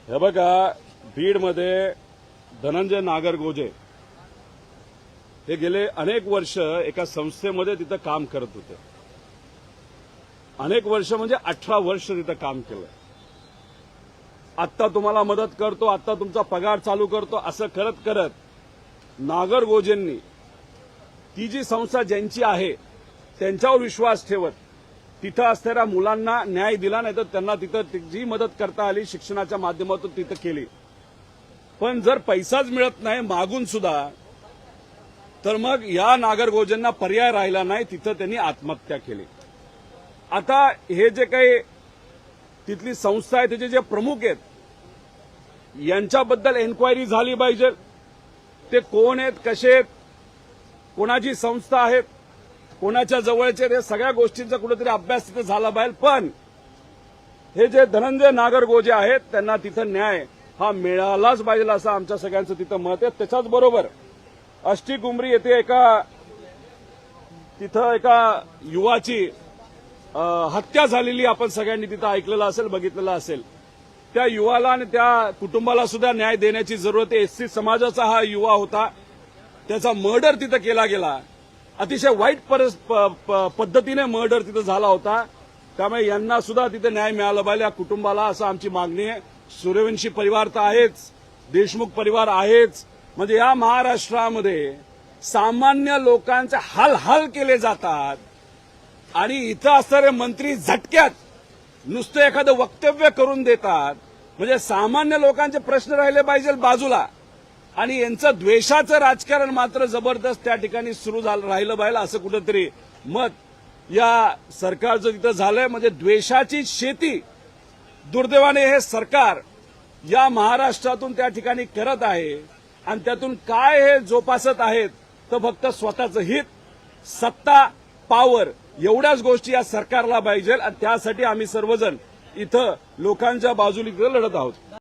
हे बघा, बीडमध्ये धनंजय नागरगोजे हे गेले अनेक वर्ष एका संस्थेमध्ये तिथं काम करत होते. अनेक वर्ष म्हणजे 18 वर्ष तिथं काम केलं. आत्ता तुम्हाला मदत करतो, आत्ता तुमचा पगार चालू करतो, असं करत करत नागरगोजेंनी ती जी संस्था ज्यांची आहे त्यांच्यावर विश्वास ठेवत तिथं असणाऱ्या मुलांना न्याय दिला, नाही तर त्यांना तिथं जी मदत करता आली शिक्षणाच्या माध्यमातून तिथं केली. पण जर पैसाच मिळत नाही मागून सुद्धा, तर मग या नागरगोजेंना पर्याय राहिला नाही, तिथं त्यांनी आत्महत्या केली. आता हे जे काही तिथली संस्था आहे त्याचे जे प्रमुख आहेत यांच्याबद्दल एन्क्वायरी झाली पाहिजे. ते कोण आहेत, कसे आहेत, कोणाची संस्था आहेत, कोणाच्या जवळचे, हे सगळ्या गोष्टींचा कुठेतरी अभ्यास तिथे झाला पाहिजे. पण हे जे धनंजय नागरगोजे आहेत त्यांना तिथं न्याय हा मिळालाच पाहिजे असं आमच्या सगळ्यांचं तिथं मत आहे. त्याच्याच बरोबर अष्टीकुंबरी येथे तिथं एका युवाची हत्या झालेली आपण सगळ्यांनी तिथं ऐकलेलं असेल, बघितलेलं असेल. त्या युवाला आणि त्या कुटुंबाला सुद्धा न्याय देण्याची जरूरत आहे. एससी समाजाचा हा युवा होता, त्याचा मर्डर तिथं केला गेला. अतिशय वाईट पद्धतीने मर्डर तिथं झाला होता. त्यामुळे यांना सुद्धा तिथे न्याय मिळाला पाहिजे या कुटुंबाला, असं आमची मागणी आहे. सूर्यवंशी परिवार तर आहेच, देशमुख परिवार आहेच. म्हणजे या महाराष्ट्रामध्ये सामान्य लोकांचे हाल केले जातात आणि इथं असणारे मंत्री झटक्यात नुसतं एखादं वक्तव्य करून देतात. म्हणजे सामान्य लोकांचे प्रश्न राहिले पाहिजे बाजूला, आणि यांचं द्वेषाचं राजकारण मात्र जबरदस्त त्या ठिकाणी सुरू राहिलं पाहिजे असं कुठंतरी मत या सरकारचं तिथं झालंय. म्हणजे द्वेषाची शेती दुर्दैवाने हे सरकार या महाराष्ट्रातून त्या ठिकाणी करत आहे. आणि त्यातून काय हे जोपासत आहेत तर फक्त स्वतःचं हित, सत्ता, पॉवर एवढ्याच गोष्टी या सरकारला पाहिजे. आणि त्यासाठी आम्ही सर्वजण इथं लोकांच्या बाजूने लढत आहोत.